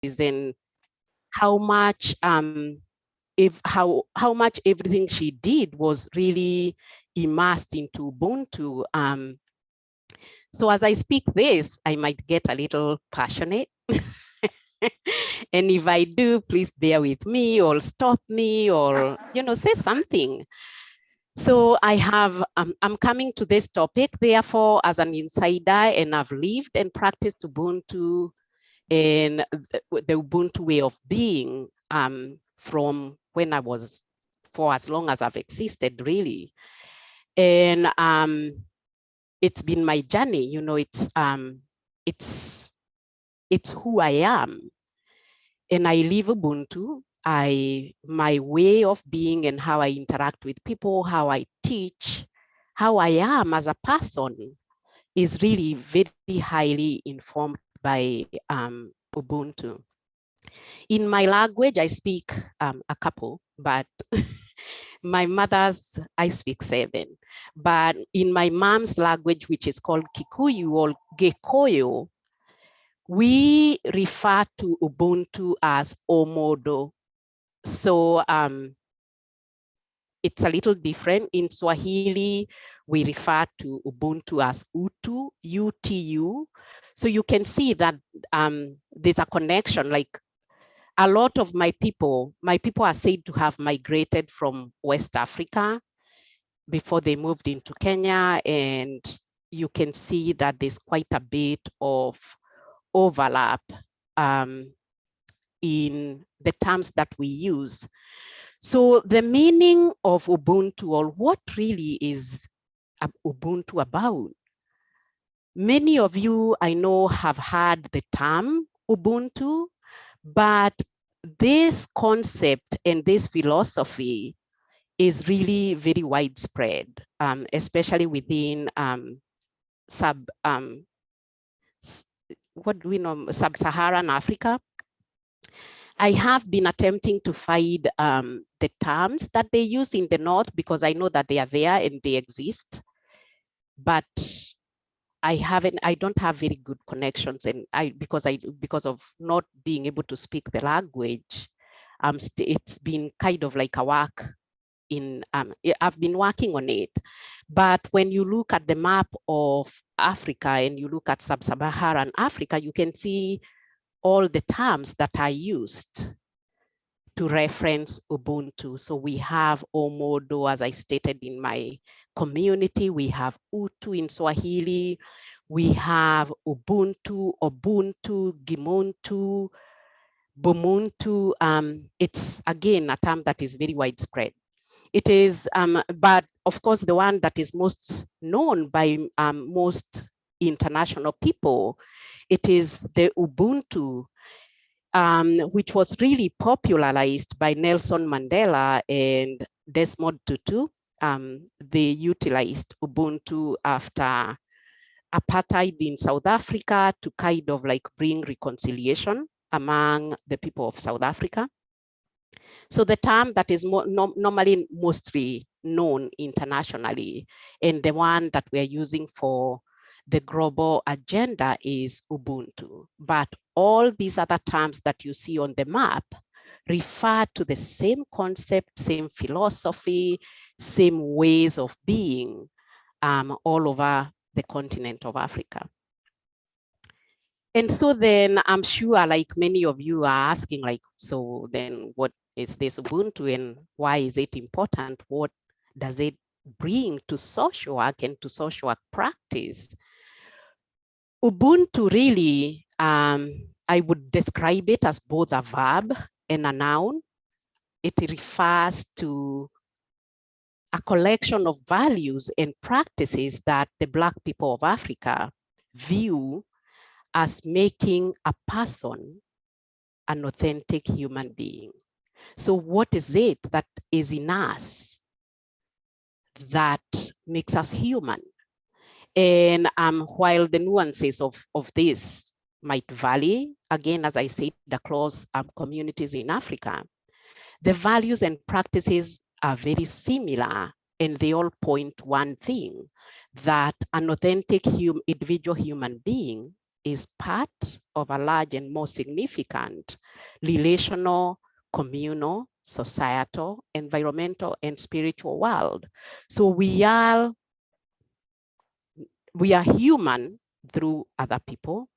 and how much how much everything she did was really immersed into Ubuntu. So as I speak this, I might get a little passionate. And if I do, please bear with me or stop me or, say something. So I'm coming to this topic, therefore, as an insider, and I've lived and practiced Ubuntu and the Ubuntu way of being from when I was, for as long as I've existed, really. And it's been my journey, it's who I am. And I live Ubuntu. My way of being and how I interact with people, how I teach, how I am as a person is really very highly informed by Ubuntu. In my language, I speak a couple, but my mother's, I speak 7. But in my mom's language, which is called Kikuyu or Gikuyu, we refer to Ubuntu as Omodo. So it's a little different. In Swahili, we refer to Ubuntu as Utu, UTU. So you can see that there's a connection. Like a lot of my people are said to have migrated from West Africa before they moved into Kenya. And you can see that there's quite a bit of overlap in the terms that we use. So the meaning of Ubuntu, or what really is Ubuntu about? Many of you, I know, have heard the term Ubuntu, but this concept and this philosophy is really very widespread, especially within sub-Saharan Africa. I have been attempting to find the terms that they use in the North because I know that they are there and they exist, but I don't have very good connections, and because of not being able to speak the language, it's been kind of like a work in, I've been working on it. But when you look at the map of Africa and you look at sub-Saharan Africa, you can see all the terms that are used to reference Ubuntu. So we have Omodo, as I stated, in my community. We have Utu in Swahili. We have Ubuntu, Ubuntu, Gimuntu, Bumuntu. It's, again, a term that is very widespread. It is, but of course, the one that is most known by most international people, it is the Ubuntu, which was really popularized by Nelson Mandela and Desmond Tutu. They utilized Ubuntu after apartheid in South Africa to kind of like bring reconciliation among the people of South Africa. So the term that is normally mostly known internationally, and the one that we are using for the global agenda, is Ubuntu. But all these other terms that you see on the map refer to the same concept, same philosophy, same ways of being all over the continent of Africa. And so then I'm sure, like, many of you are asking, like, so then what is this Ubuntu and why is it important? What does it bring to social work and to social work practice? Ubuntu really, I would describe it as both a verb and a noun. It refers to a collection of values and practices that the Black people of Africa view as making a person an authentic human being. So what is it that is in us that makes us human? And while the nuances of this might vary, again, as I said, across communities in Africa, the values and practices are very similar, and they all point to one thing, that an authentic individual human being is part of a large and more significant relational, communal, societal, environmental, and spiritual world. So we are human through other people.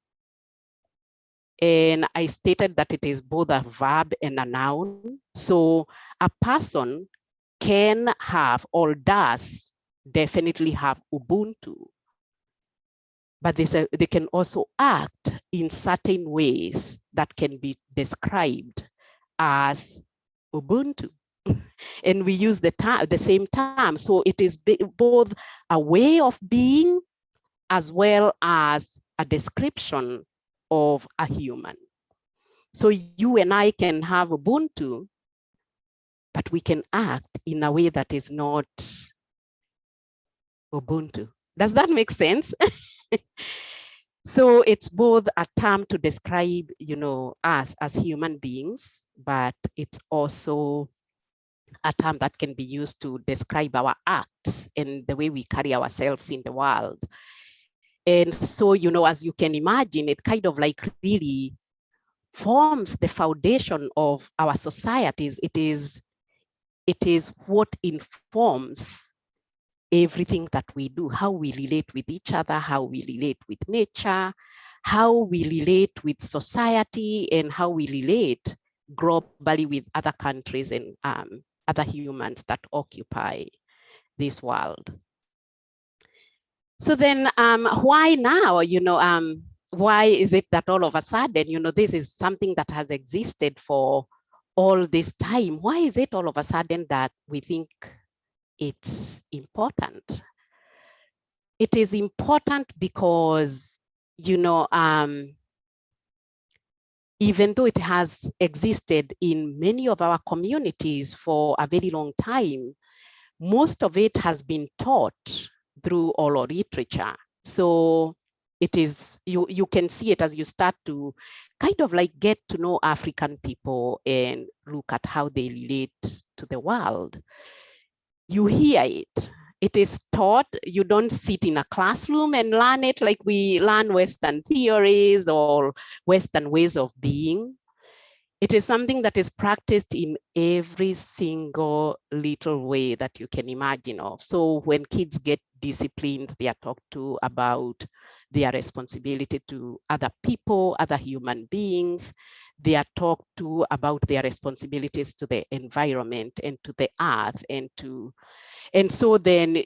And I stated that it is both a verb and a noun. So a person can have or does definitely have Ubuntu, but they can also act in certain ways that can be described as Ubuntu. And we use the same term. So it is both a way of being as well as a description of a human. So you and I can have Ubuntu, but we can act in a way that is not Ubuntu. Does that make sense? So it's both a term to describe, us as human beings, but it's also a term that can be used to describe our acts and the way we carry ourselves in the world. And so, as you can imagine, it kind of like really forms the foundation of our societies. It is what informs everything that we do, how we relate with each other, how we relate with nature, how we relate with society, and how we relate globally with other countries and other humans that occupy this world. So then why now, why is it that all of a sudden, this is something that has existed for all this time? Why is it all of a sudden that we think it's important? It is important because, even though it has existed in many of our communities for a very long time, most of it has been taught through oral literature. So it is, you can see it as you start to kind of like get to know African people and look at how they relate to the world. You hear it. It is taught. You don't sit in a classroom and learn it like we learn Western theories or Western ways of being. It is something that is practiced in every single little way that you can imagine of. So when kids get disciplined, they are talked to about their responsibility to other people, other human beings. They are talked to about their responsibilities to the environment and to the earth and so then,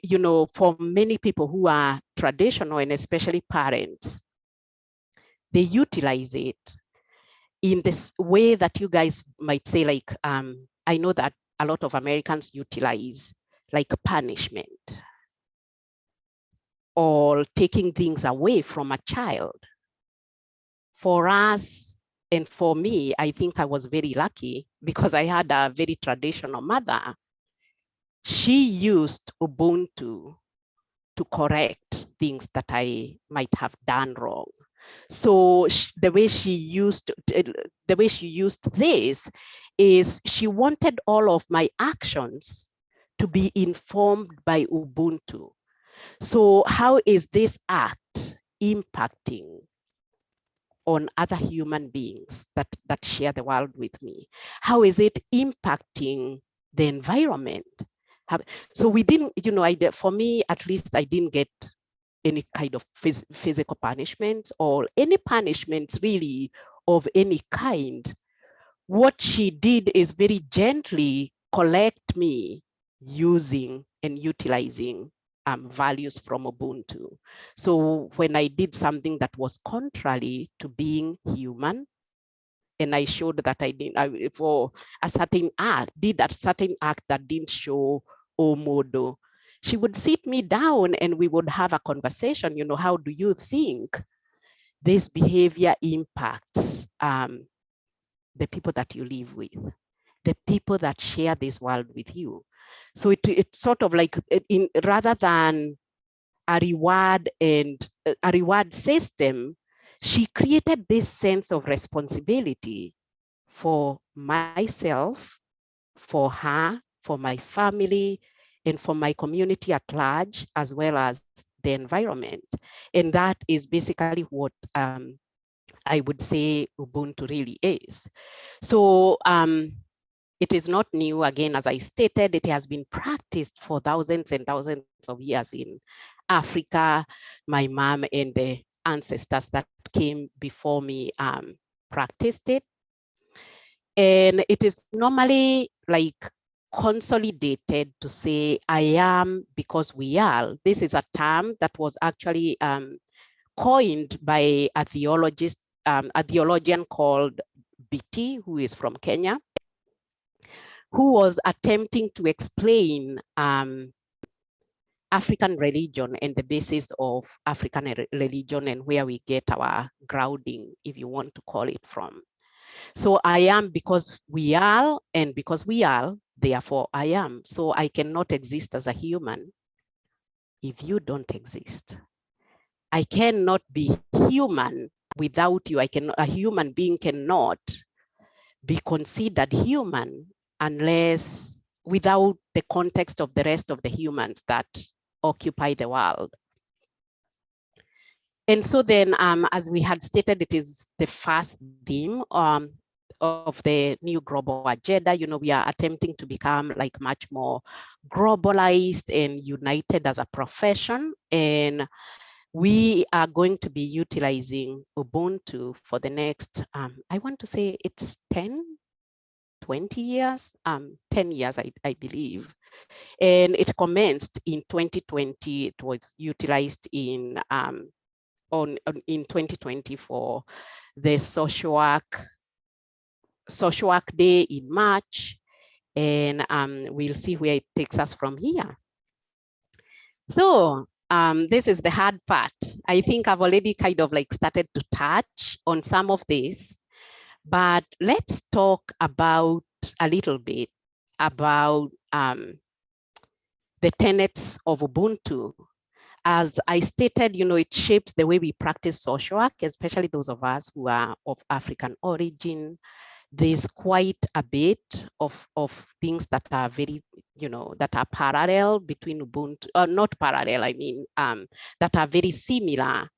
for many people who are traditional and especially parents, they utilize it in this way that you guys might say, like, I know that a lot of Americans utilize like punishment or taking things away from a child. For us, and for me, I think I was very lucky because I had a very traditional mother. She used Ubuntu to correct things that I might have done wrong. So the way she used this is she wanted all of my actions to be informed by Ubuntu. So how is this act impacting on other human beings that share the world with me? How is it impacting the environment? So we didn't, for me, at least I didn't get any kind of physical punishments or any punishments really of any kind. What she did is very gently collect me using and utilizing values from Ubuntu. So when I did something that was contrary to being human, and I showed that I didn't, for a certain act, did a certain act that didn't show Omodo, she would sit me down and we would have a conversation, how do you think this behavior impacts the people that you live with, the people that share this world with you? So it's sort of like, rather than a reward and a reward system, she created this sense of responsibility for myself, for her, for my family, and for my community at large, as well as the environment. And that is basically what I would say Ubuntu really is. So it is not new. Again, as I stated, it has been practiced for thousands and thousands of years in Africa. My mom and the ancestors that came before me practiced it. And it is normally like consolidated to say, I am because we are. This is a term that was actually coined by a theologian called BT, who is from Kenya, who was attempting to explain African religion and the basis of African religion and where we get our grounding, if you want to call it, from. So I am because we are, and because we are, therefore I am. So I cannot exist as a human if you don't exist. I cannot be human without you. A human being cannot be considered human unless without the context of the rest of the humans that occupy the world. And so then, as we had stated, it is the first theme of the new global agenda. You know, we are attempting to become like much more globalized and united as a profession. And we are going to be utilizing Ubuntu for the next, I want to say it's 10, 20 years, 10 years, I believe. And it commenced in 2020. It was utilized in 2020 for the social work day in March. And we'll see where it takes us from here. So this is the hard part. I think I've already kind of like started to touch on some of this, but let's talk about a little bit about the tenets of Ubuntu. As I stated, you know, it shapes the way we practice social work, especially those of us who are of African origin. There's quite a bit of things that are very, you know, that are parallel between Ubuntu, not parallel, I mean, that are very similar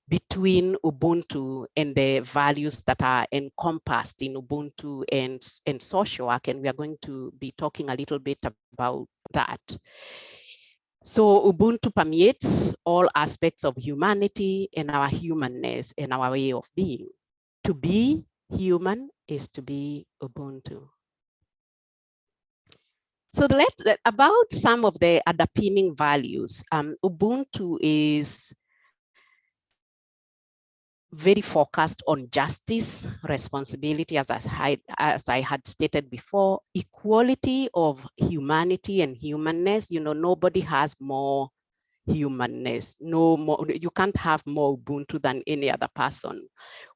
between Ubuntu and the values that are encompassed in Ubuntu and social work. And we are going to be talking a little bit about that. So Ubuntu permeates all aspects of humanity and our humanness and our way of being. To be human is to be Ubuntu. So let's about some of the underpinning values. Ubuntu is very focused on justice, responsibility, as I had stated before, equality of humanity and humanness. You know, nobody has more humanness. No more, you can't have more Ubuntu than any other person.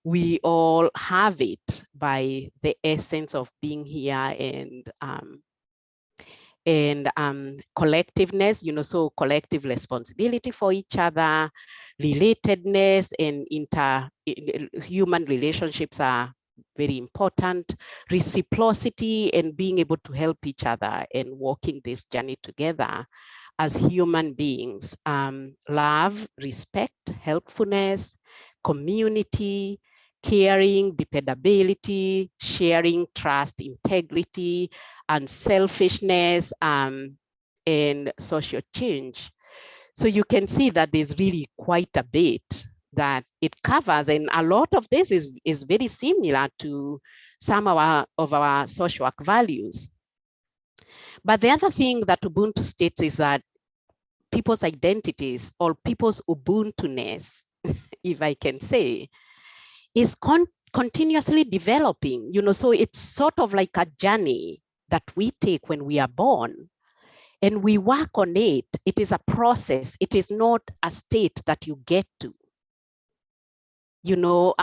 We all have it by the essence of being here and collectiveness, you know, so collective responsibility for each other, relatedness and human relationships are very important, reciprocity and being able to help each other and walking this journey together as human beings, love, respect, helpfulness, community, caring, dependability, sharing, trust, integrity, unselfishness, and social change. So you can see that there's really quite a bit that it covers, and a lot of this is very similar to some of our social work values. But the other thing that Ubuntu states is that people's identities or people's Ubuntu-ness, if I can say, is continuously developing, you know, so it's sort of like a journey that we take when we are born and we work on it. It is a process. It is not a state that you get to. You know,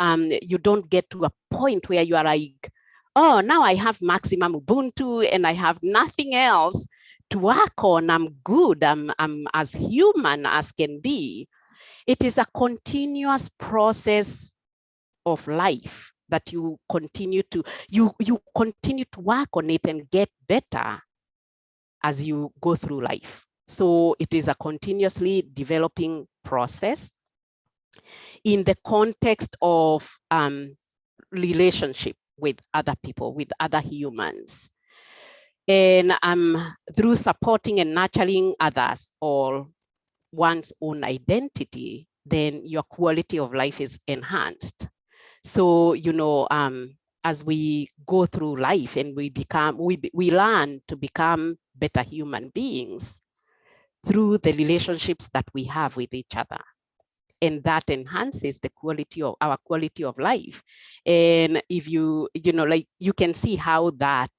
you don't get to a point where you are like, oh, now I have maximum Ubuntu and I have nothing else to work on. I'm good. I'm as human as can be. It is a continuous process of life that you continue to work on it and get better as you go through life. So it is a continuously developing process in the context of relationship with other people, with other humans. And through supporting and nurturing others or one's own identity, then your quality of life is enhanced. So, you know, as we go through life and we learn to become better human beings through the relationships that we have with each other. And that enhances the quality of our quality of life. And if you know, like you can see how that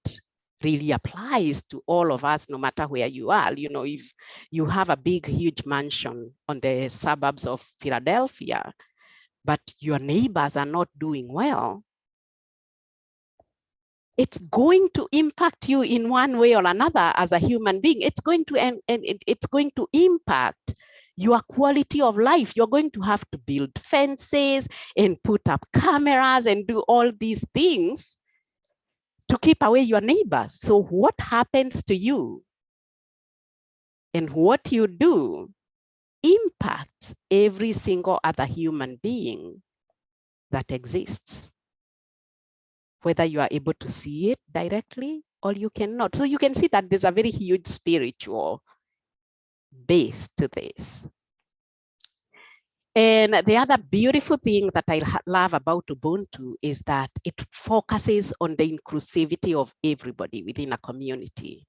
really applies to all of us, no matter where you are. You know, if you have a big, huge mansion on the suburbs of Philadelphia, but your neighbors are not doing well, it's going to impact you in one way or another as a human being. It's going to, and it's going to impact your quality of life. You're going to have to build fences and put up cameras and do all these things to keep away your neighbors. So what happens to you and what you do impacts every single other human being that exists, whether you are able to see it directly or you cannot. So you can see that there's a very huge spiritual base to this. And the other beautiful thing that I love about Ubuntu is that it focuses on the inclusivity of everybody within a community,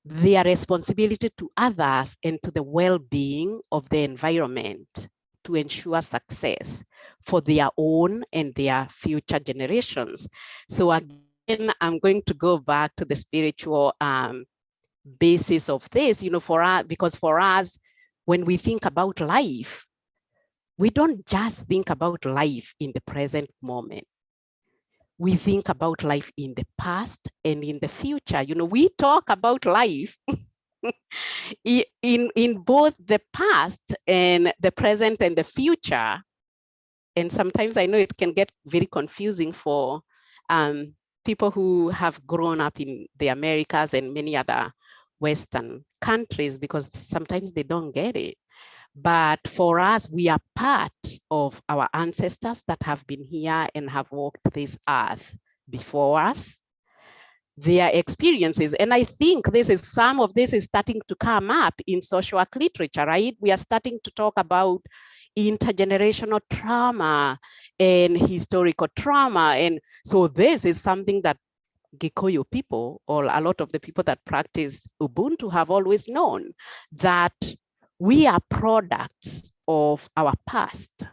their responsibility to others and to the well-being of the environment to ensure success for their own and their future generations. So again, I'm going to go back to the spiritual basis of this, you know, for us, because for us, when we think about life, we don't just think about life in the present moment. We think about life in the past and in the future. You know, we talk about life in both the past and the present and the future. And sometimes I know it can get very confusing for people who have grown up in the Americas and many other Western countries, because sometimes they don't get it. But for us, we are part of our ancestors that have been here and have walked this earth before us, their experiences. And I think some of this is starting to come up in social work literature, right? We are starting to talk about intergenerational trauma and historical trauma. And so this is something that Gikuyu people, or a lot of the people that practice Ubuntu, have always known, that we are products of our past,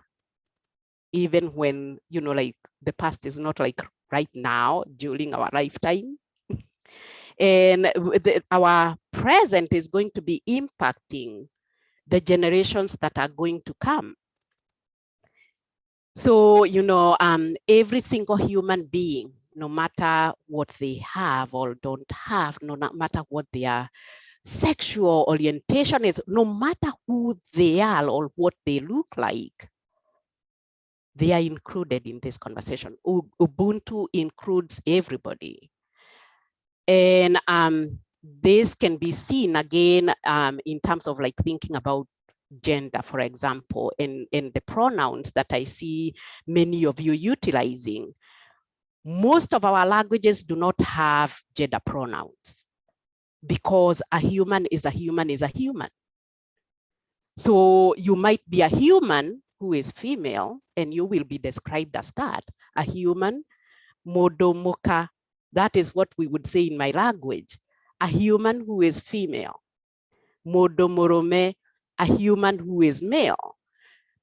even when, you know, like the past is not like right now during our lifetime. And our present is going to be impacting the generations that are going to come. So, you know, every single human being, no matter what they have or don't have, no matter what their sexual orientation is, no matter who they are or what they look like, they are included in this conversation. Ubuntu includes everybody. And this can be seen again in terms of like thinking about gender, for example, and the pronouns that I see many of you utilizing. Most of our languages do not have gender pronouns because a human is a human is a human. So you might be a human who is female and you will be described as that, a human, modomoka. That is what we would say in my language, a human who is female. Modomorome, a human who is male.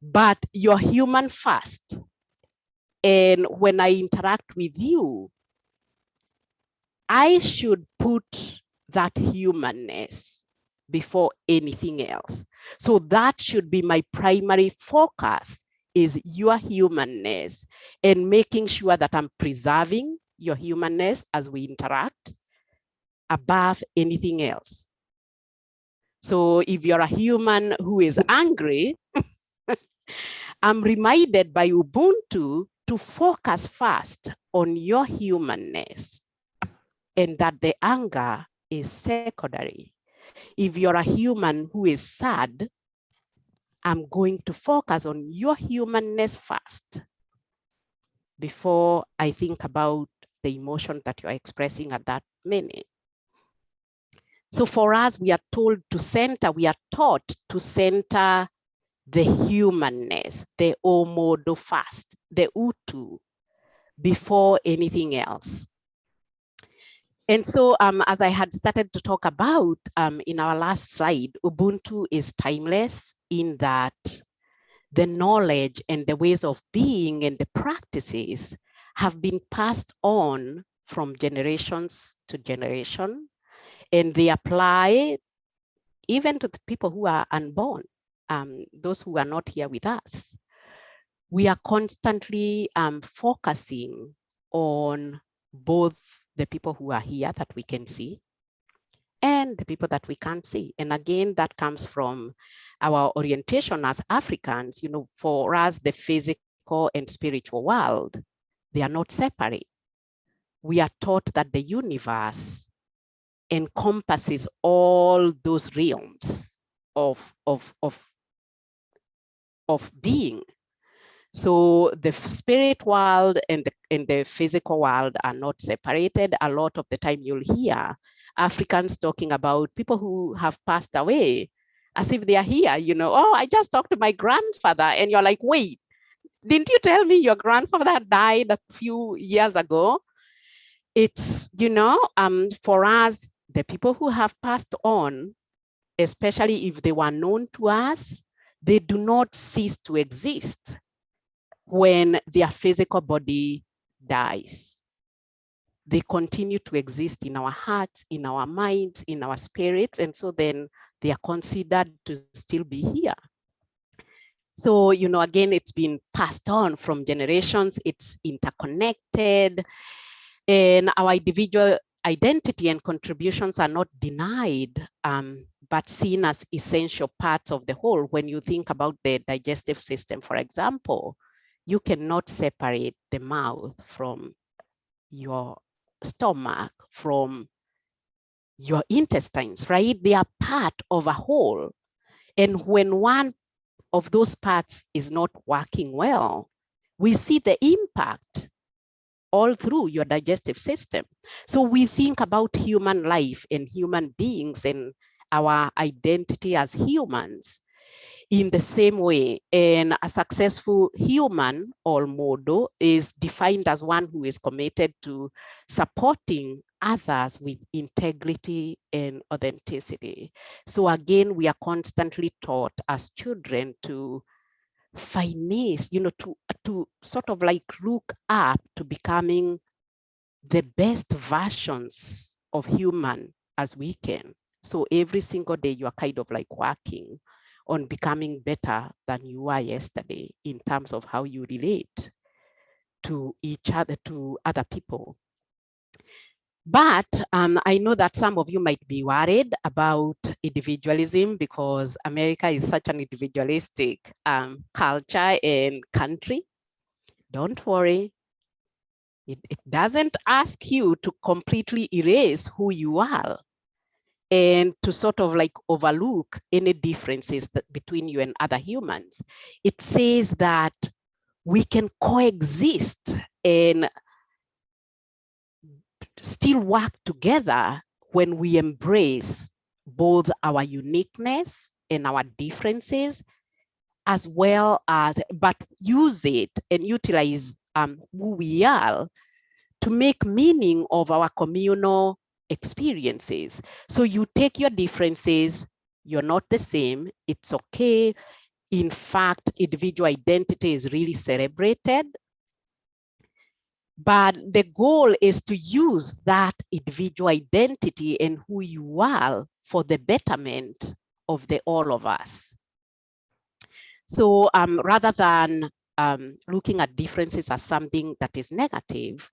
But you're human first. And when I interact with you, I should put that humanness before anything else. So that should be my primary focus, is your humanness and making sure that I'm preserving your humanness as we interact above anything else. So if you're a human who is angry, I'm reminded by Ubuntu to focus first on your humanness and that the anger is secondary. If you're a human who is sad, I'm going to focus on your humanness first before I think about the emotion that you're expressing at that minute. So for us, we are taught to center the humanness, the omodo first, the utu, before anything else. And so as I had started to talk about in our last slide, Ubuntu is timeless in that the knowledge and the ways of being and the practices have been passed on from generations to generation, and they apply even to the people who are unborn, those who are not here with us. We are constantly focusing on both the people who are here that we can see and the people that we can't see. And again, that comes from our orientation as Africans. You know, for us, the physical and spiritual world, they are not separate. We are taught that the universe encompasses all those realms of being. So the spirit world and the physical world are not separated. A lot of the time you'll hear Africans talking about people who have passed away as if they are here, you know, oh, I just talked to my grandfather, and you're like, wait, didn't you tell me your grandfather died a few years ago? It's, you know, for us, the people who have passed on, especially if they were known to us, they do not cease to exist when their physical body dies. They continue to exist in our hearts, in our minds, in our spirits, and so then they are considered to still be here. So, you know, again, it's been passed on from generations, it's interconnected, and our individual identity and contributions are not denied, but seen as essential parts of the whole. When you think about the digestive system, for example, you cannot separate the mouth from your stomach, from your intestines, right? They are part of a whole. And when one of those parts is not working well, we see the impact all through your digestive system. So we think about human life and human beings and our identity as humans in the same way. And a successful human or modo is defined as one who is committed to supporting others with integrity and authenticity. So again, we are constantly taught as children to finesse, you know, to sort of like look up to becoming the best versions of human as we can. So every single day you are kind of like working on becoming better than you were yesterday in terms of how you relate to each other, to other people. But I know that some of you might be worried about individualism because America is such an individualistic culture and country. Don't worry. It doesn't ask you to completely erase who you are and to sort of like overlook any differences between you and other humans. It says that we can coexist and still work together when we embrace both our uniqueness and our differences, as well as, but use it and utilize who we are to make meaning of our communal experiences. So you take your differences, you're not the same, it's okay. In fact, individual identity is really celebrated. But the goal is to use that individual identity and who you are for the betterment of the all of us. So rather than looking at differences as something that is negative,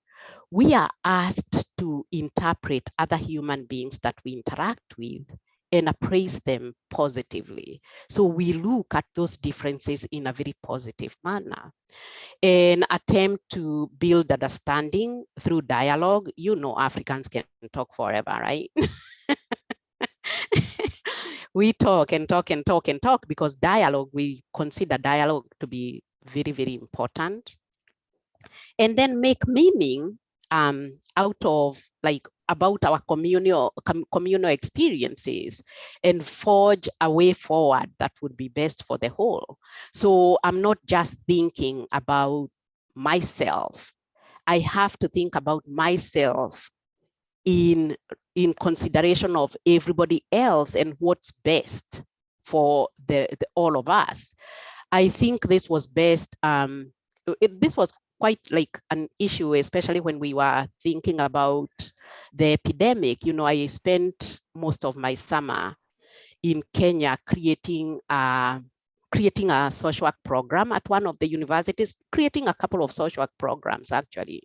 we are asked to interpret other human beings that we interact with and appraise them positively. So we look at those differences in a very positive manner and attempt to build understanding through dialogue. You know, Africans can talk forever, right? We talk and talk and talk and talk because dialogue, we consider dialogue to be very, very important. And then make meaning out of like about our communal experiences and forge a way forward that would be best for the whole. So I'm not just thinking about myself. I have to think about myself in consideration of everybody else and what's best for all of us. I think this was best. This was quite like an issue, especially when we were thinking about the epidemic. You know, I spent most of my summer in Kenya creating a social work program at one of the universities, creating a couple of social work programs actually.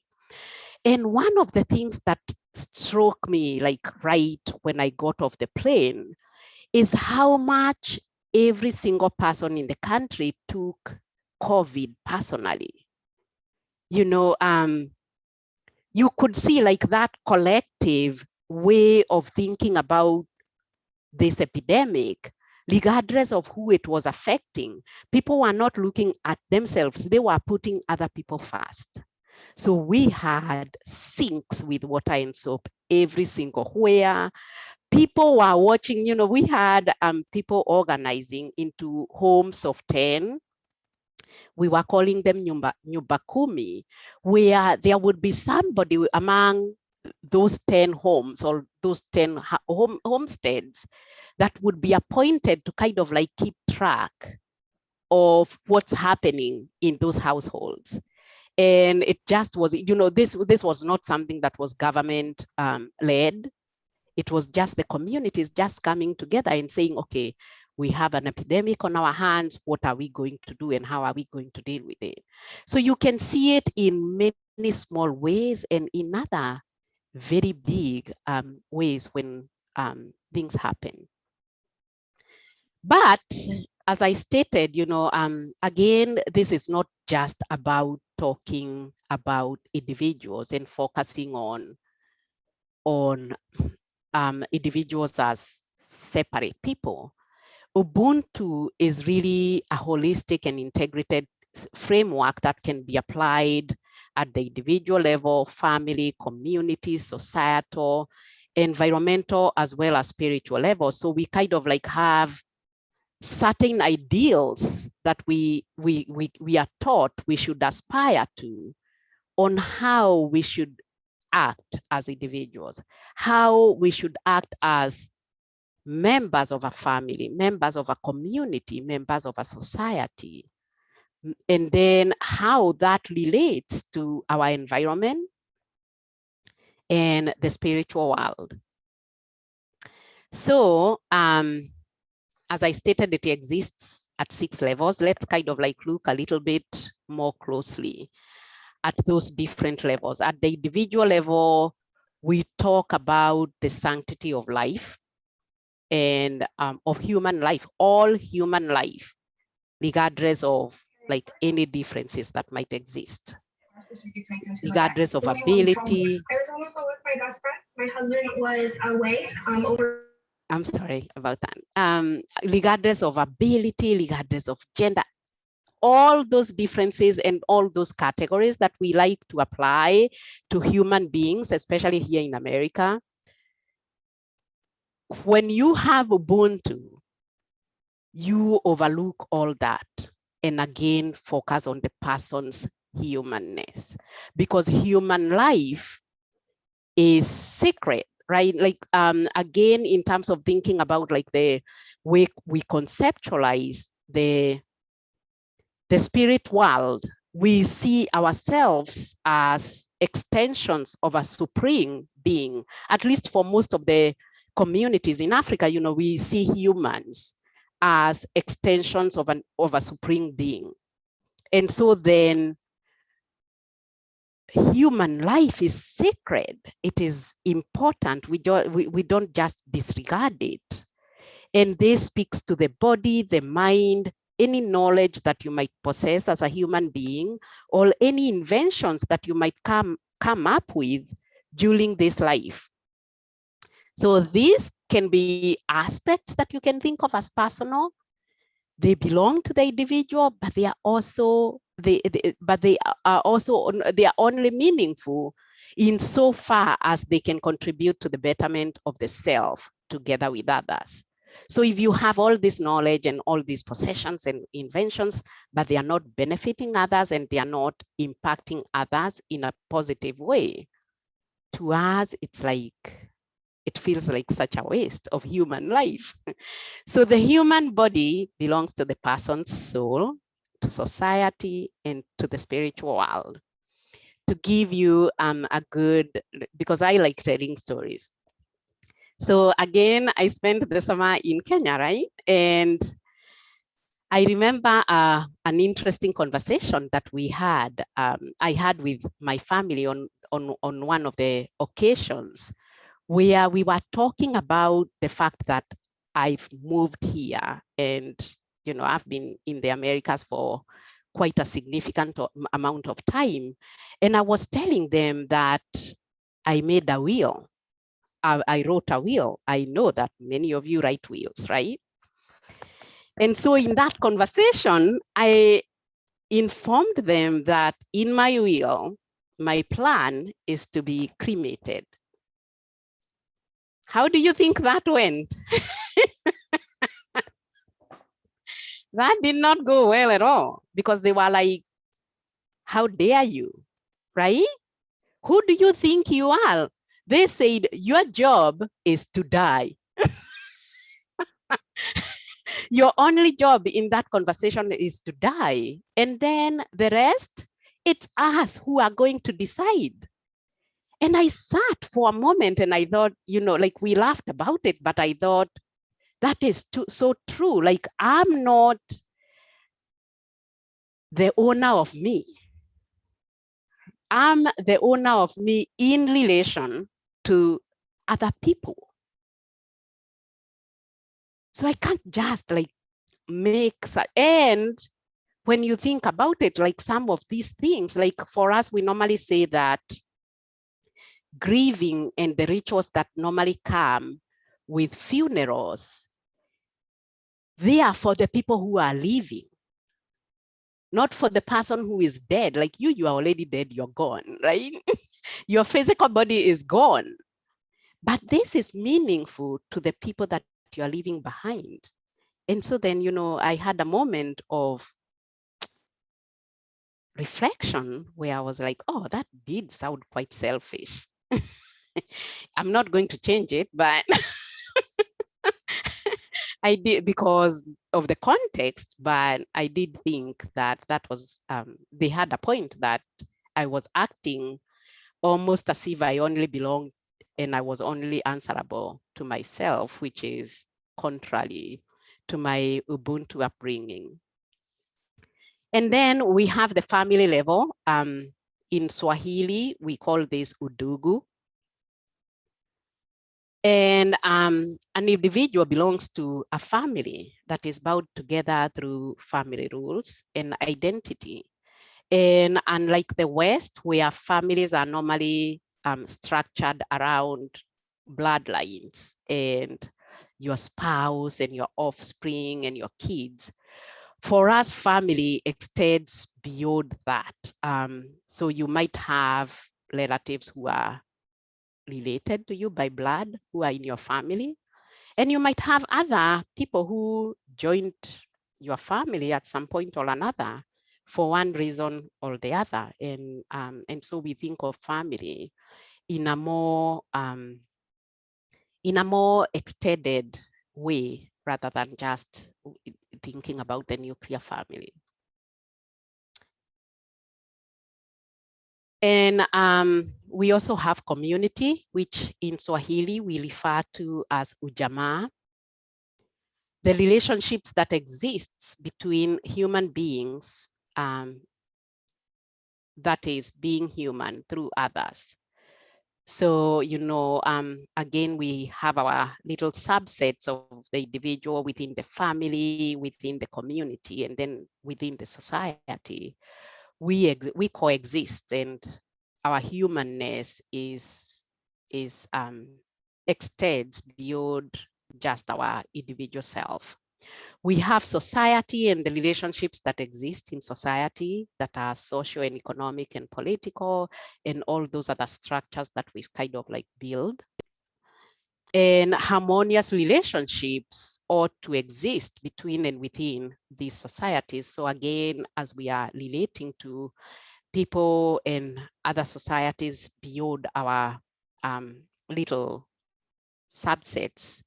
And one of the things that struck me like right when I got off the plane is how much every single person in the country took COVID personally. You know, you could see like that collective way of thinking about this epidemic, regardless of who it was affecting. People were not looking at themselves, they were putting other people first. So we had sinks with water and soap every single where. People were watching, you know, we had people organizing into homes of 10. We were calling them nyumba kumi, where there would be somebody among those 10 homes or those 10 homesteads that would be appointed to kind of like keep track of what's happening in those households. And it just was, you know, this was not something that was government led. It was just the communities just coming together and saying, okay, we have an epidemic on our hands. What are we going to do and how are we going to deal with it? So you can see it in many small ways and in other very big ways when things happen. But as I stated, you know, again, this is not just about talking about individuals and focusing on individuals as separate people. Ubuntu is really a holistic and integrated framework that can be applied at the individual level, family, community, societal, environmental, as well as spiritual level. So we kind of like have certain ideals that we are taught we should aspire to on how we should act as individuals, how we should act as members of a family, members of a community, members of a society, and then how that relates to our environment and the spiritual world. So, as I stated, it exists at 6 levels. Let's kind of like look a little bit more closely at those different levels. At the individual level, we talk about the sanctity of life and of human life, all human life, regardless of like any differences that might exist, regardless of ability. I was on the phone with my best friend. My husband was away over. I'm sorry about that. Regardless of ability, regardless of gender, all those differences and all those categories that we like to apply to human beings, especially here in America. When you have Ubuntu, you overlook all that and again focus on the person's humanness, because human life is sacred, right? Like again, in terms of thinking about like the way we conceptualize the spirit world, we see ourselves as extensions of a supreme being. At least for most of the communities in Africa, you know, we see humans as extensions of a supreme being. And so then human life is sacred. It is important. We don't just disregard it. And this speaks to the body, the mind, any knowledge that you might possess as a human being, or any inventions that you might come up with during this life. So these can be aspects that you can think of as personal. They belong to the individual, but they are also they are only meaningful in so far as they can contribute to the betterment of the self together with others. So if you have all this knowledge and all these possessions and inventions, but they are not benefiting others and they are not impacting others in a positive way, to us, it feels like such a waste of human life. So the human body belongs to the person's soul, to society, and to the spiritual world. To give you a good, because I like telling stories. So again, I spent the summer in Kenya, right? And I remember an interesting conversation that I had with my family on one of the occasions where we were talking about the fact that I've moved here and, I've been in the Americas for quite a significant amount of time. And I was telling them that I made a will. I wrote a will. I know that many of you write wills, right? And so in that conversation, I informed them that in my will, my plan is to be cremated. How do you think that went? That did not go well at all because they were like, how dare you, right? Who do you think you are? They said, your job is to die. Your only job in that conversation is to die. And then the rest, it's us who are going to decide. And I sat for a moment and I thought, like we laughed about it, but I thought that is so true. Like I'm not the owner of me. I'm the owner of me in relation to other people. So I can't just like and when you think about it, like some of these things, like for us, we normally say that grieving and the rituals that normally come with funerals, they are for the people who are living, not for the person who is dead. Like you are already dead, you're gone, right? Your physical body is gone. But this is meaningful to the people that you are leaving behind. And so then, I had a moment of reflection where I was like, oh, that did sound quite selfish. I'm not going to change it, but I did because of the context, but I did think that was, they had a point that I was acting almost as if I only belonged and I was only answerable to myself, which is contrary to my Ubuntu upbringing. And then we have the family level. In Swahili, we call this udugu. And an individual belongs to a family that is bound together through family rules and identity. And unlike the West, where families are normally structured around bloodlines and your spouse and your offspring and your kids, for us, family extends beyond that. So you might have relatives who are related to you by blood, who are in your family. And you might have other people who joined your family at some point or another for one reason or the other. And so we think of family in a more extended way rather than just thinking about the nuclear family. And we also have community, which in Swahili we refer to as ujamaa. The relationships that exists between human beings, that is being human through others. So, again, we have our little subsets of the individual within the family, within the community, and then within the society. We coexist, and our humanness is extends beyond just our individual self. We have society and the relationships that exist in society that are social and economic and political and all those other structures that we've kind of like built. And harmonious relationships ought to exist between and within these societies. So again, as we are relating to people and other societies beyond our little subsets,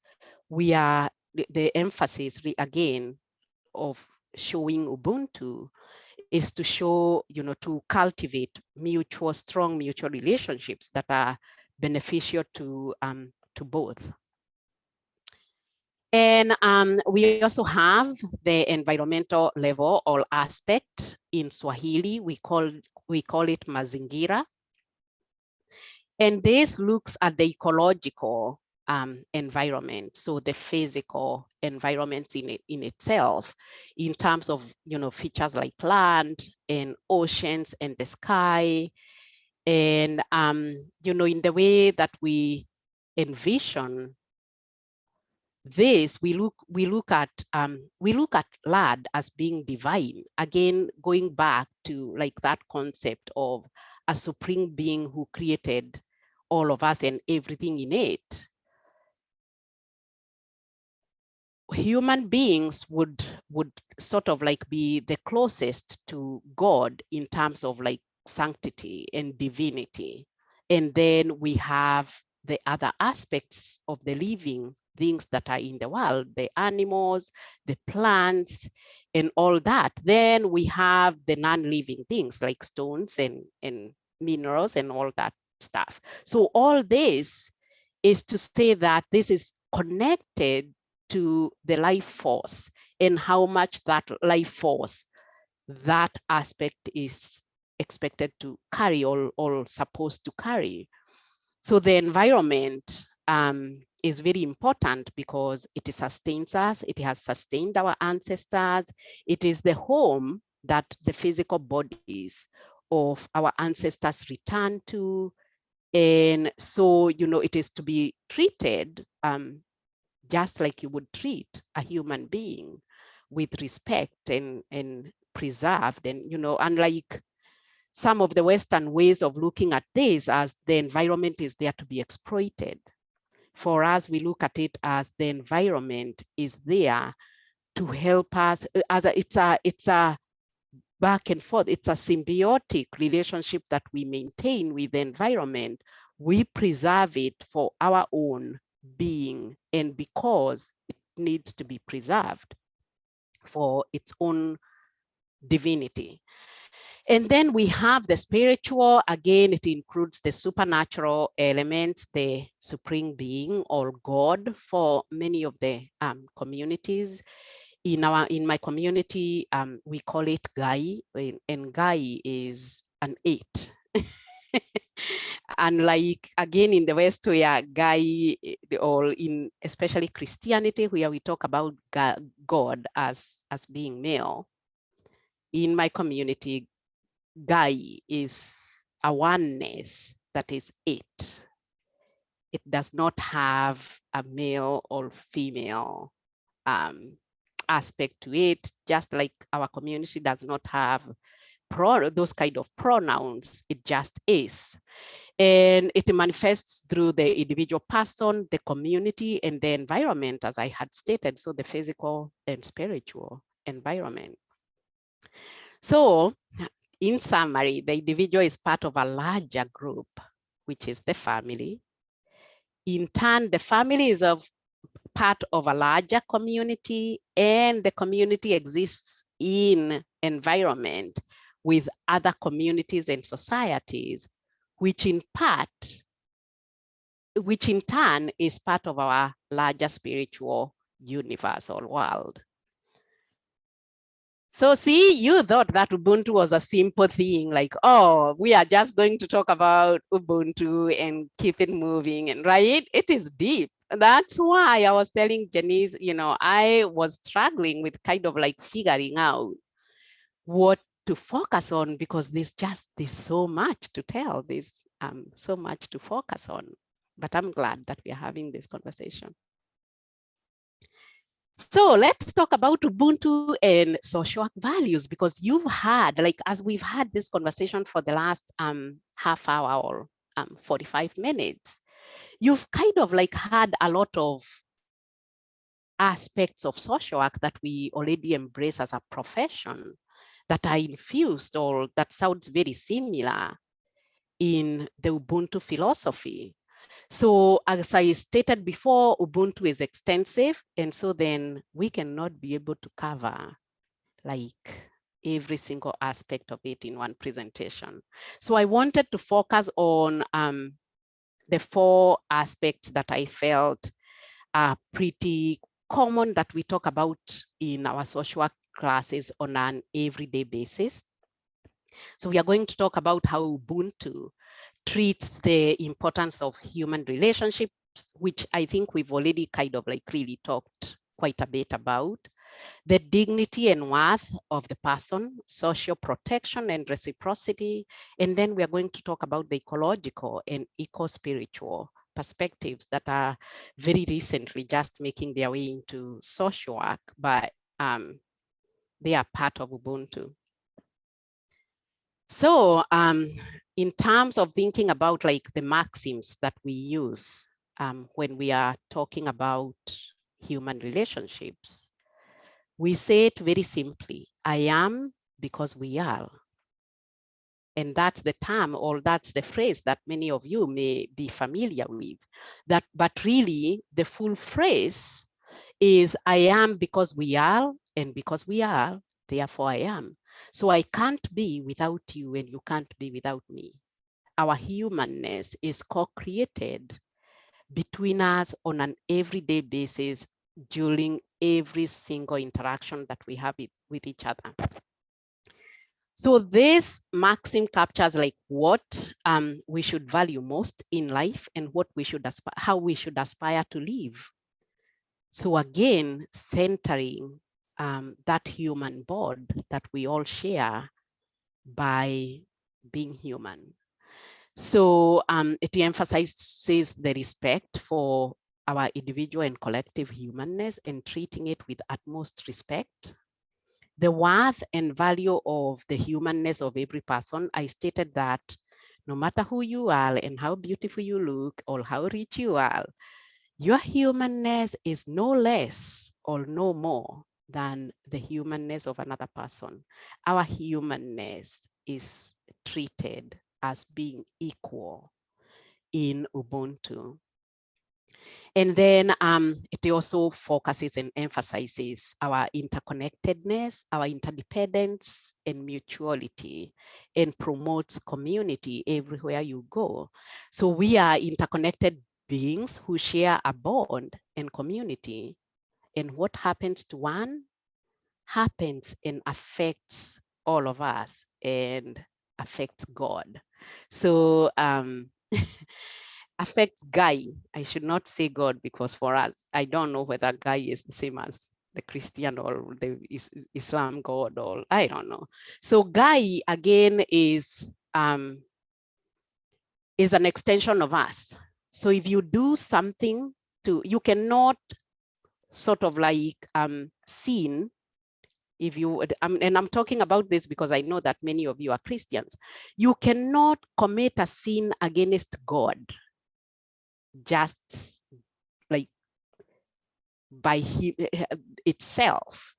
we are the emphasis again of showing Ubuntu is to show, to cultivate strong mutual relationships that are beneficial to both. And we also have the environmental level or aspect. In Swahili, we call it mazingira. And this looks at the ecological environment, so the physical environment in itself, in terms of features like land and oceans and the sky, and in the way that we envision this, we look at land as being divine. Again, going back to like that concept of a supreme being who created all of us and everything in it. Human beings would sort of like be the closest to God in terms of like sanctity and divinity. And then we have the other aspects of the living things that are in the world, the animals, the plants, and all that. Then we have the non-living things like stones and minerals and all that stuff. So all this is to say that this is connected to the life force and how much that life force, that aspect is expected to carry or supposed to carry. So the environment is very important because it sustains us, it has sustained our ancestors, it is the home that the physical bodies of our ancestors return to. And so, it is to be treated just like you would treat a human being, with respect and preserved. And, unlike some of the Western ways of looking at this as the environment is there to be exploited, for us, we look at it as the environment is there to help us. It's a back and forth. It's a symbiotic relationship that we maintain with the environment. We preserve it for our own being and because it needs to be preserved for its own divinity. And then we have the spiritual. Again, it includes the supernatural elements, the supreme being or God for many of the communities. In my community, we call it Gai, and Gai is an 8. And like again in the West, where Gai, or in especially Christianity, where we talk about God as being male. In my community, Gai is a oneness that is 8. It does not have a male or female aspect to it, just like our community does not have those kind of pronouns. It just is. And it manifests through the individual person, the community, and the environment, as I had stated, so the physical and spiritual environment. So in summary, the individual is part of a larger group, which is the family. In turn, the family is part of a larger community, and the community exists in environment with other communities and societies, which in turn is part of our larger spiritual universe or world. So see, you thought that Ubuntu was a simple thing, like, oh, we are just going to talk about Ubuntu and keep it moving, and right? It is deep. That's why I was telling Janice, I was struggling with kind of like figuring out what to focus on, because there's so much to tell, there's so much to focus on. but I'm glad that we are having this conversation. So let's talk about Ubuntu and social work values, because you've had, like, as we've had this conversation for the last half hour or 45 minutes, you've kind of like had a lot of aspects of social work that we already embrace as a profession that are infused or that sounds very similar in the Ubuntu philosophy. So as I stated before, Ubuntu is extensive, and so then we cannot be able to cover like every single aspect of it in one presentation. So I wanted to focus on the 4 aspects that I felt are pretty common that we talk about in our social work classes on an everyday basis. So we are going to talk about how Ubuntu treats the importance of human relationships, which I think we've already kind of like really talked quite a bit about. The dignity and worth of the person, social protection and reciprocity. And then we are going to talk about the ecological and eco-spiritual perspectives that are very recently just making their way into social work, but they are part of Ubuntu. So in terms of thinking about like the maxims that we use when we are talking about human relationships, we say it very simply: I am because we are. And that's the term, or that's the phrase that many of you may be familiar with. But really, the full phrase is I am because we are, and because we are, therefore I am. So I can't be without you, and you can't be without me. Our humanness is co-created between us on an everyday basis during every single interaction that we have with each other. So this maxim captures like what we should value most in life and what we should how we should aspire to live. So again, centering that human bond that we all share by being human. So it emphasizes the respect for our individual and collective humanness and treating it with utmost respect. The worth and value of the humanness of every person. I stated that no matter who you are and how beautiful you look or how rich you are, your humanness is no less or no more than the humanness of another person. Our humanness is treated as being equal in Ubuntu. And then it also focuses and emphasizes our interconnectedness, our interdependence and mutuality, and promotes community everywhere you go. So we are interconnected beings who share a bond and community. And what happens to one happens and affects all of us and affects God. So affects Guy. I should not say God, because for us, I don't know whether Guy is the same as the Christian or the Islam God, or I don't know. So Guy again is an extension of us. So if you do something you cannot sort of like sin. If you, and I'm talking about this because I know that many of you are Christians, you cannot commit a sin against God just like by itself.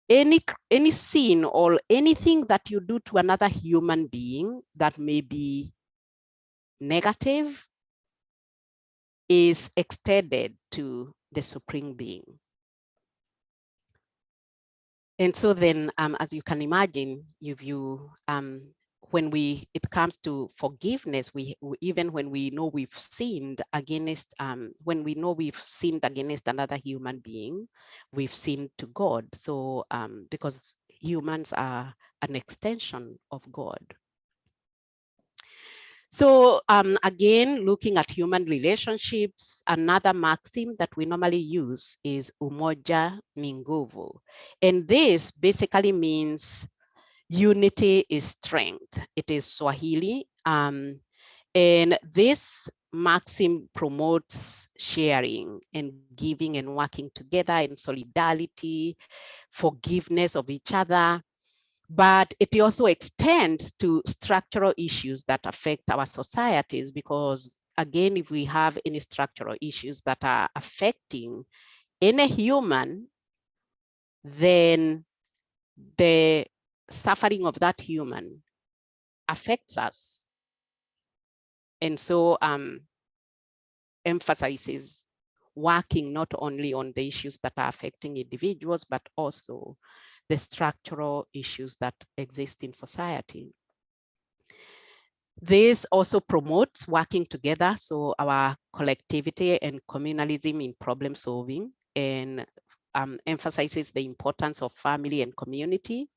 Any sin or anything that you do to another human being that may be negative is extended to the Supreme Being. And so then, as you can imagine, when it comes to forgiveness, even when we know we've sinned against, another human being, we've sinned to God. So because humans are an extension of God. So again, looking at human relationships, another maxim that we normally use is umoja ni nguvu. And this basically means unity is strength. It is Swahili. And this maxim promotes sharing and giving and working together and solidarity, forgiveness of each other, but it also extends to structural issues that affect our societies, because again, if we have any structural issues that are affecting any human, then the suffering of that human affects us. And so emphasizes working not only on the issues that are affecting individuals, but also the structural issues that exist in society. This also promotes working together, so our collectivity and communalism in problem solving, and emphasizes the importance of family and community.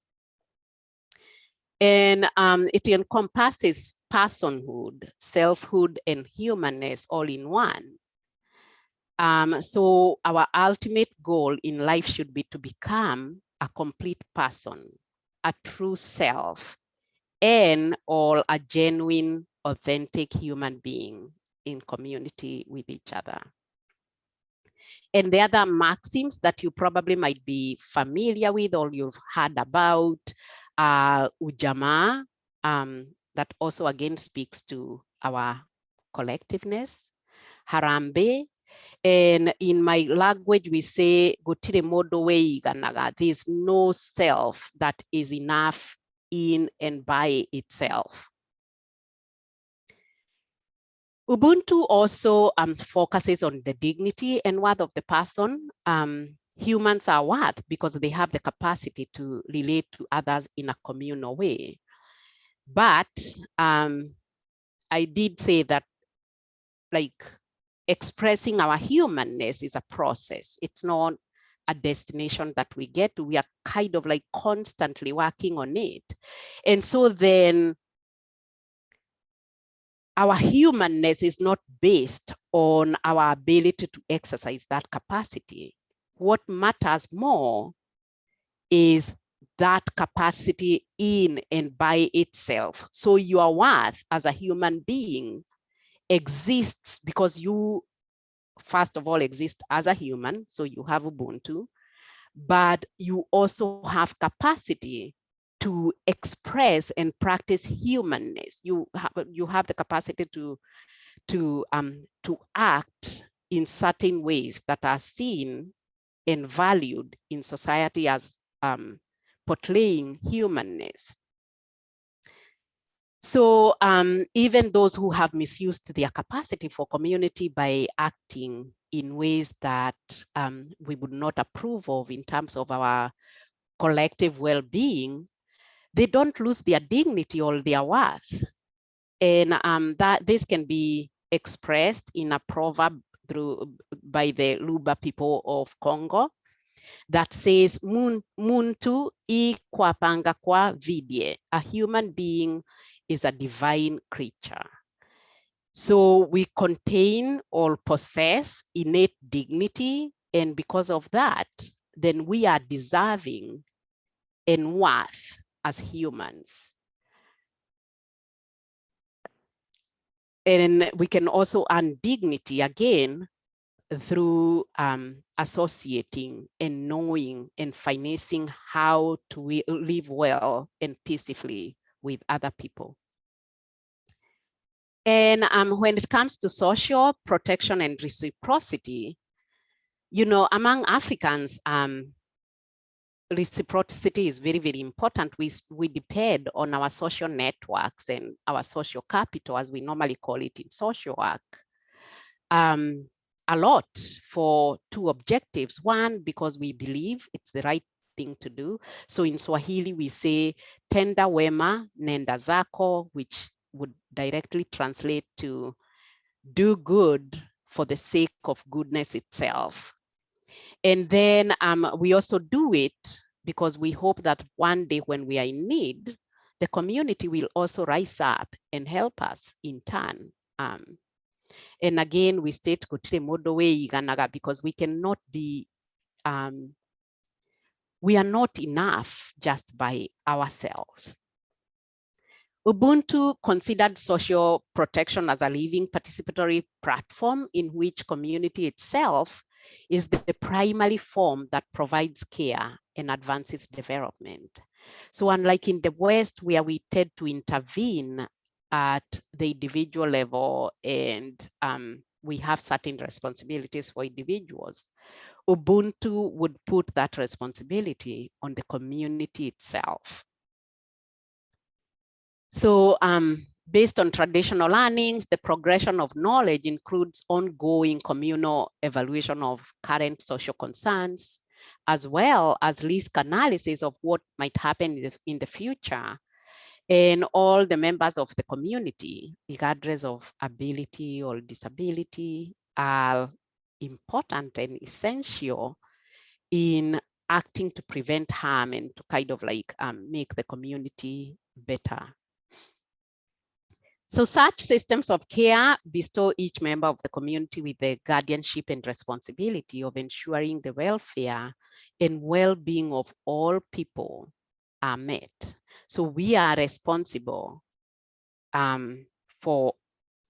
And it encompasses personhood, selfhood, and humanness all in one. So our ultimate goal in life should be to become a complete person, a true self, and or a genuine, authentic human being in community with each other. And the other maxims that you probably might be familiar with or you've heard about, ujamaa, that also again speaks to our collectiveness, harambe, and in my language we say gutire mundu weiganaga. There's no self that is enough in and by itself. Ubuntu also focuses on the dignity and worth of the person. Humans are worth because they have the capacity to relate to others in a communal way. But I did say that, like, expressing our humanness is a process. It's not a destination that we get to. We are kind of like constantly working on it. And so then our humanness is not based on our ability to exercise that capacity. What matters more is that capacity in and by itself. So your worth as a human being exists because you, first of all, exist as a human, so you have Ubuntu, but you also have capacity to express and practice humanness. You have the capacity to act in certain ways that are seen and valued in society as portraying humanness. So even those who have misused their capacity for community by acting in ways that we would not approve of in terms of our collective well-being, they don't lose their dignity or their worth. And that this can be expressed in a proverb by the Luba people of Congo that says, Muntu I kwapanga kwa vidie. A human being is a divine creature. So we contain or possess innate dignity, and because of that, then we are deserving and worth as humans. And we can also earn dignity again through associating and knowing and financing how to live well and peacefully with other people. And when it comes to social protection and reciprocity, you know, among Africans, reciprocity is very, very important. We depend on our social networks and our social capital, as we normally call it in social work, a lot for two objectives. One, because we believe it's the right thing to do. So in Swahili, we say, tenda wema nenda zako, which would directly translate to do good for the sake of goodness itself. And then we also do it because we hope that one day when we are in need, the community will also rise up and help us in turn. And again, we state because we cannot be, we are not enough just by ourselves. Ubuntu considered social protection as a living participatory platform in which community itself is the primary form that provides care and advances development. So unlike in the West, where we tend to intervene at the individual level and we have certain responsibilities for individuals, Ubuntu would put that responsibility on the community itself. So based on traditional learnings, the progression of knowledge includes ongoing communal evaluation of current social concerns, as well as risk analysis of what might happen in the future. And all the members of the community, regardless of ability or disability, are important and essential in acting to prevent harm and to kind of like make the community better. So such systems of care bestow each member of the community with the guardianship and responsibility of ensuring the welfare and well-being of all people are met. So we are responsible for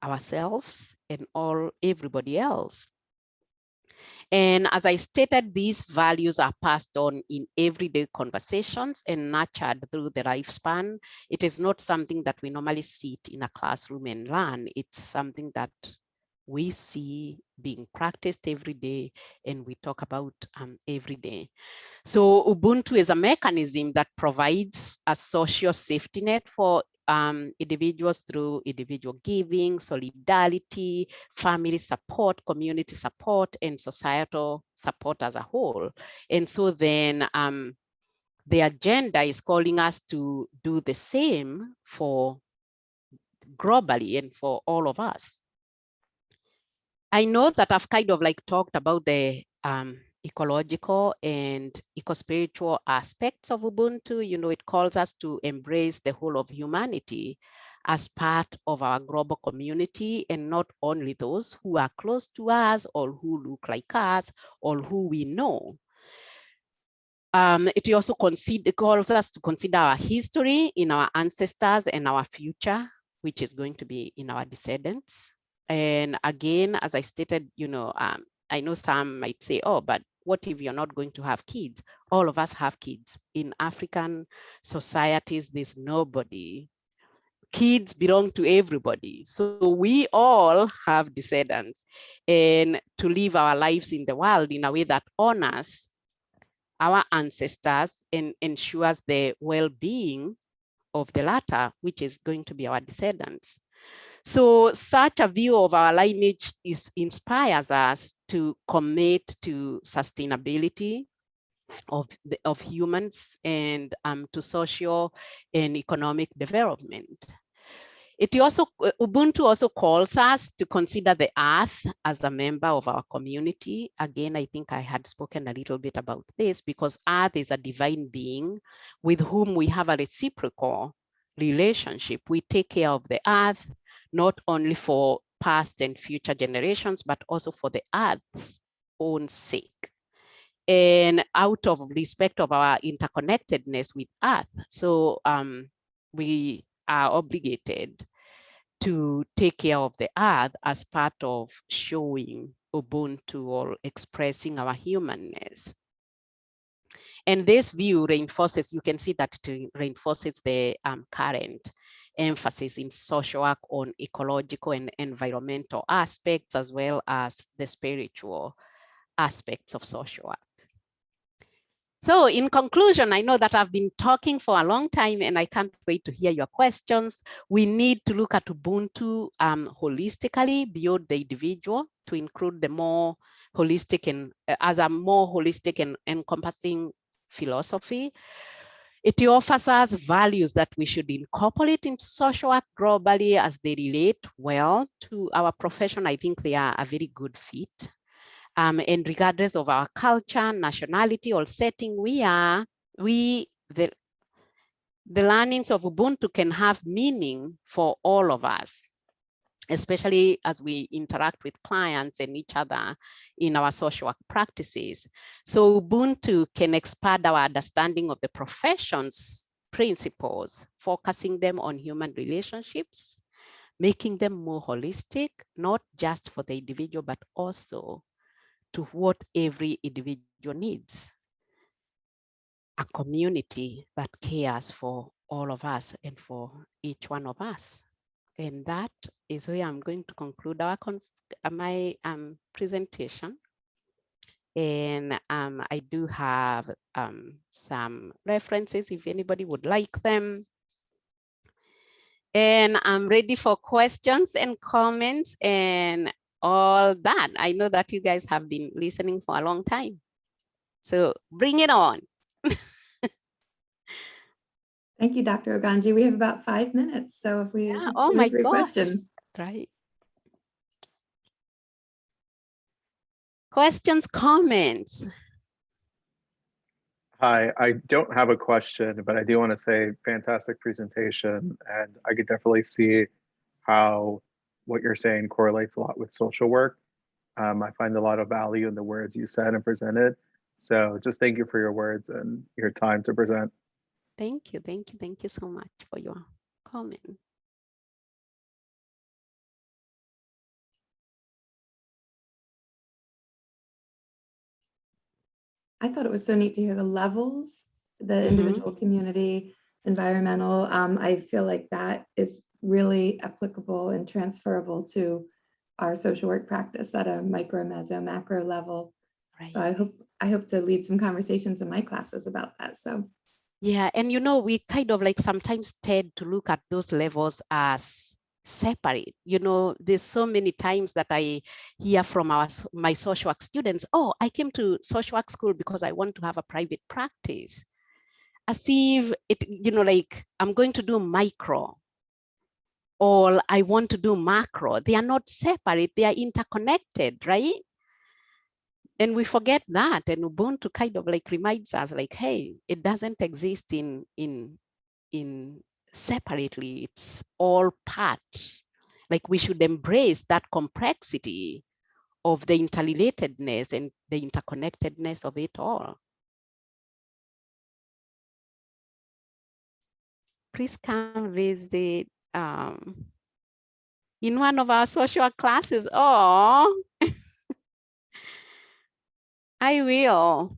ourselves and everybody else. And as I stated, these values are passed on in everyday conversations and nurtured through the lifespan. It is not something that we normally sit in a classroom and learn. It's something that we see being practiced every day and we talk about every day. So Ubuntu is a mechanism that provides a social safety net for individuals through individual giving, solidarity, family support, community support, and societal support as a whole. And so then the agenda is calling us to do the same for globally and for all of us. I know that I've kind of like talked about the ecological and eco-spiritual aspects of Ubuntu. You know, it calls us to embrace the whole of humanity as part of our global community, and not only those who are close to us or who look like us or who we know. It also calls us to consider our history in our ancestors and our future, which is going to be in our descendants. And again, as I stated, you know, I know some might say, oh, but what if you're not going to have kids? All of us have kids. In African societies, there's nobody. Kids belong to everybody. So we all have descendants. And to live our lives in the world in a way that honors our ancestors and ensures the well-being of the latter, which is going to be our descendants. So such a view of our lineage inspires us to commit to sustainability of humans and to social and economic development. Ubuntu also calls us to consider the earth as a member of our community. Again, I think I had spoken a little bit about this because earth is a divine being with whom we have a reciprocal relationship. We take care of the earth, not only for past and future generations, but also for the earth's own sake. And out of respect of our interconnectedness with earth. So we are obligated to take care of the earth as part of showing Ubuntu or expressing our humanness. And this view reinforces, you can see that it reinforces the current emphasis in social work on ecological and environmental aspects, as well as the spiritual aspects of social work. So in conclusion, I know that I've been talking for a long time and I can't wait to hear your questions. We need to look at Ubuntu holistically beyond the individual to include the more holistic and as a more holistic and encompassing philosophy. It offers us values that we should incorporate into social work globally as they relate well to our profession. I think they are a very good fit. And regardless of our culture, nationality, or setting, the learnings of Ubuntu can have meaning for all of us, especially as we interact with clients and each other in our social work practices. So Ubuntu can expand our understanding of the profession's principles, focusing them on human relationships, making them more holistic, not just for the individual, but also to what every individual needs. A community that cares for all of us and for each one of us. And that is where I'm going to conclude my presentation. And I do have some references if anybody would like them. And I'm ready for questions and comments and all that. I know that you guys have been listening for a long time. So bring it on. Thank you, Dr. Oganji. We have about 5 minutes. So if we have Oh 2 my or 3 gosh. questions. Right. Questions, comments. Hi, I don't have a question, but I do want to say fantastic presentation. And I could definitely see how what you're saying correlates a lot with social work. I find a lot of value in the words you said and presented. So just thank you for your words and your time to present. Thank you, thank you, thank you so much for your comment. I thought it was so neat to hear the levels, the individual, community, environmental. I feel like that is really applicable and transferable to our social work practice at a micro, meso, macro level. Right. So I hope to lead some conversations in my classes about that. So yeah, and you know, we kind of like sometimes tend to look at those levels as separate. You know, there's so many times that I hear from my social work students, oh, I came to social work school because I want to have a private practice. As if it, you know, like I'm going to do micro or I want to do macro. They are not separate, they are interconnected, right? And we forget that, and Ubuntu kind of like reminds us like, hey, it doesn't exist in separately, it's all part. Like we should embrace that complexity of the interrelatedness and the interconnectedness of it all. Please come visit in one of our social classes. Oh, I will.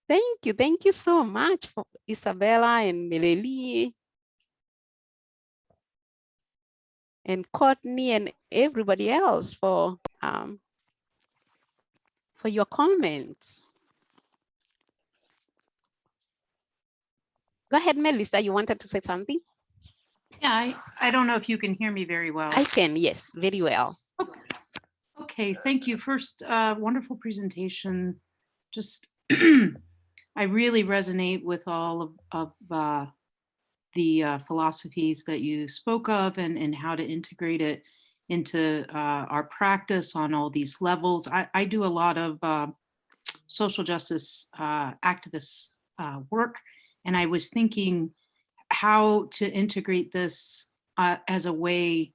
Thank you so much for Isabella and Meleli and Courtney and everybody else for your comments. Go ahead, Melissa, you wanted to say something? Yeah, I don't know if you can hear me very well. I can, yes, very well. Okay, thank you. First, wonderful presentation. Just, I really resonate with all of the philosophies that you spoke of and how to integrate it into our practice on all these levels. I do a lot of social justice activist work, and I was thinking how to integrate this as a way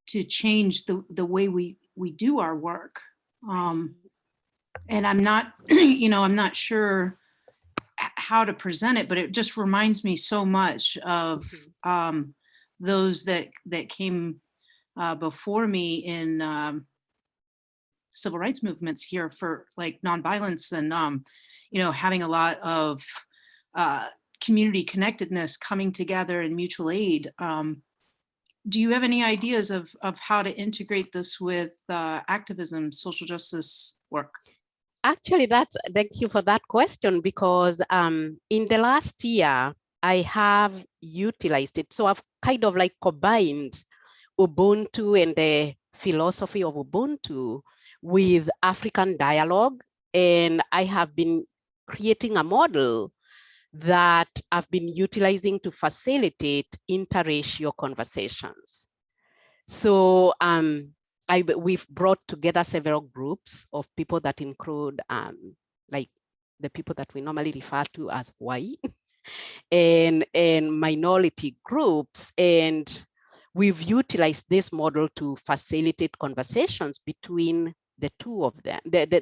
to change the way we do our work. And I'm not, I'm not sure how to present it, but it just reminds me so much of those that came before me in civil rights movements here for like nonviolence and, having a lot of community connectedness coming together in mutual aid. Do you have any ideas of how to integrate this with activism, social justice work? Actually, thank you for that question, because in the last year, I have utilized it. So I've kind of like combined Ubuntu and the philosophy of Ubuntu with African dialogue. And I have been creating a model that I've been utilizing to facilitate interracial conversations. So we've brought together several groups of people that include like the people that we normally refer to as white and minority groups. And we've utilized this model to facilitate conversations between the two of them,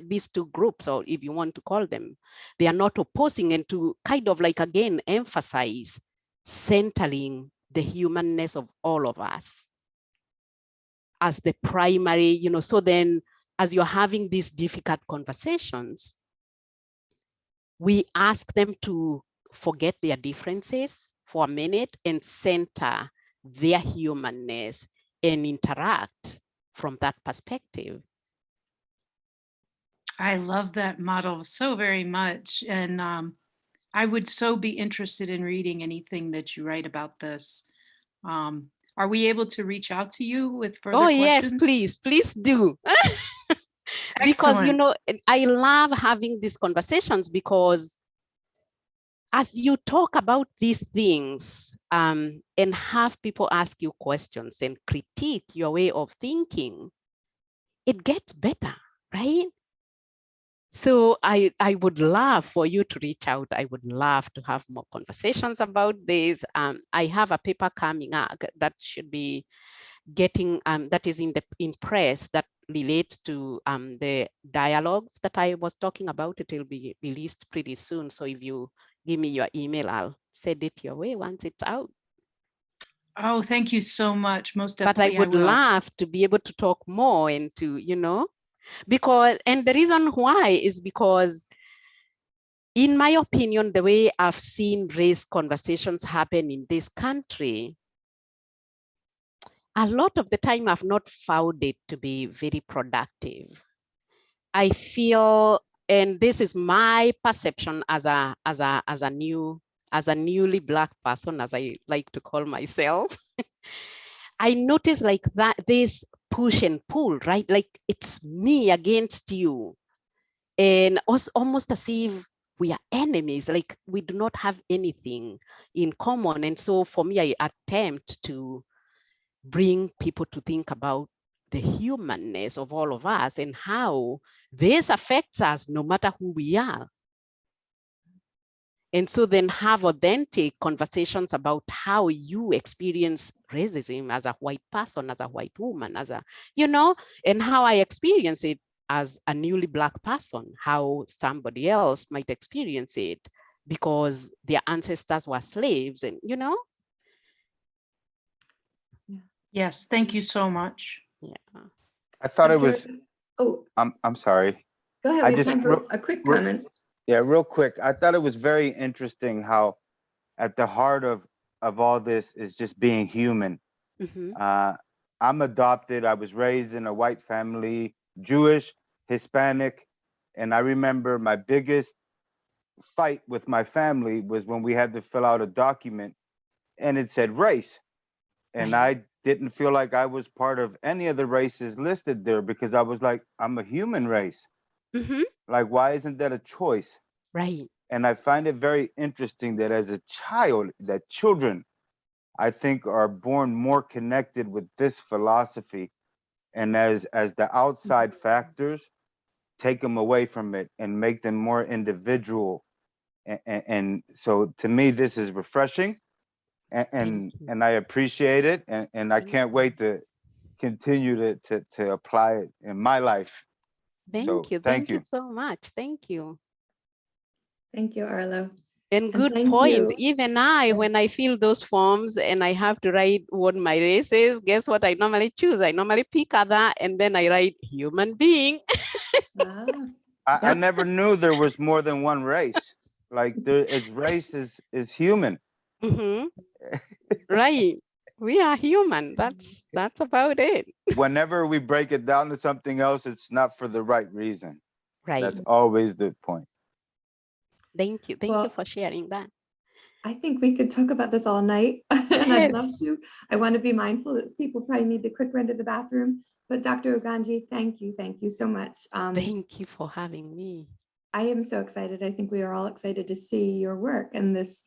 these two groups, or if you want to call them, they are not opposing, and to kind of like, again, emphasize centering the humanness of all of us as the primary, so then as you're having these difficult conversations, we ask them to forget their differences for a minute and center their humanness and interact from that perspective. I love that model so very much. And I would so be interested in reading anything that you write about this. Are we able to reach out to you with further questions? Yes, please do. Because, I love having these conversations, because as you talk about these things and have people ask you questions and critique your way of thinking, it gets better, right? So I would love for you to reach out. I would love to have more conversations about this. I have a paper coming up that should be getting, that is in press, that relates to the dialogues that I was talking about. It will be released pretty soon. So if you give me your email, I'll send it your way once it's out. Oh, thank you so much. Most But I definitely, would will. love to be able to talk more and to, because, and the reason why is because, in my opinion, the way I've seen race conversations happen in this country, a lot of the time I've not found it to be very productive. I feel, and this is my perception as a newly Black person, as I like to call myself, I notice like that this push and pull, right? Like it's me against you. And also almost as if we are enemies, like we do not have anything in common. And so for me, I attempt to bring people to think about the humanness of all of us and how this affects us no matter who we are. And so then have authentic conversations about how you experience racism as a white person, as a white woman, as a, and how I experience it as a newly Black person, how somebody else might experience it because their ancestors were slaves, and Yes, thank you so much. Yeah. I thought it was. Oh, I'm sorry. go ahead. I We have just time for a quick comment. Yeah, real quick. I thought it was very interesting how at the heart of all this is just being human. Mm-hmm. I'm adopted. I was raised in a white family, Jewish, Hispanic, and I remember my biggest fight with my family was when we had to fill out a document and it said race. And I didn't feel like I was part of any of the races listed there because I was like, I'm a human race. Mm-hmm. Like, why isn't that a choice? Right. And I find it very interesting that as a child, that children, I think, are born more connected with this philosophy. And as the outside factors take them away from it and make them more individual. And so to me, this is refreshing. And I appreciate it. And I can't wait to continue to apply it in my life. Thank you. Thank you so much. Thank you. Thank you, Arlo. And good point. Even when I fill those forms and I have to write what my race is, guess what I normally choose? I normally pick other and then I write human being. I never knew there was more than one race. Like race is human. Mm-hmm. Right. We are human. That's about it. Whenever we break it down to something else, it's not for the right reason. Right. That's always the point. Thank you. Thank you for sharing that. I think we could talk about this all night, and I'd love to. I want to be mindful that people probably need to quick run to the bathroom. But Dr. Ogunji, thank you so much. Thank you for having me. I am so excited. I think we are all excited to see your work, and this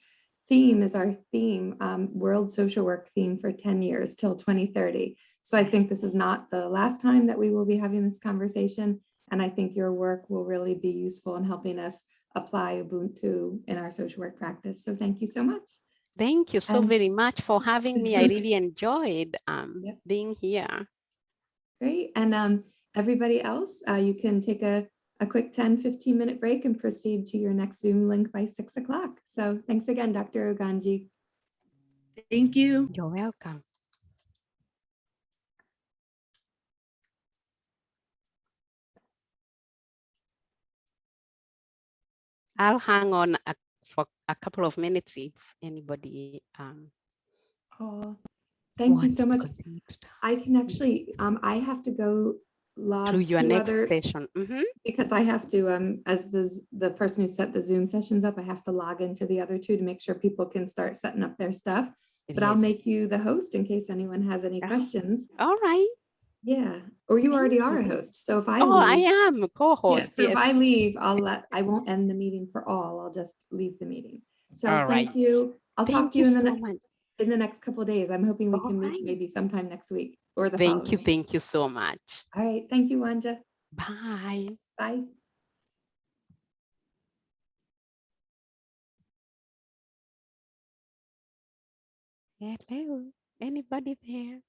theme is our theme, World Social Work theme for 10 years till 2030. So I think this is not the last time that we will be having this conversation, and I think your work will really be useful in helping us apply Ubuntu in our social work practice. So thank you so much. Thank you so very much for having me. I really enjoyed being here. Great. And everybody else, you can take a quick 10-15 minute break and proceed to your next Zoom link by 6 o'clock. So thanks again, Dr. Oganji. Thank you. You're welcome. I'll hang on for a couple of minutes if anybody Oh, thank you so much. continue to talk. I can actually, I have to go log To your two next other, session. because I have to, as the person who set the Zoom sessions up, I have to log into the other two to make sure people can start setting up their stuff. But I'll make you the host in case anyone has any questions. All right. Yeah, or you already are a you. host. So if I Oh, I leave, am a co-host. yes, so if I leave, I won't end the meeting for all. I'll just leave the meeting. So All thank right. you. I'll talk Thank to you in the so next much. couple of days. I'm hoping we All can meet right. maybe sometime next week or the Thank following you. week. Thank you so much. All right. Thank you, Wanja. Bye. Bye. Hello. Anybody there?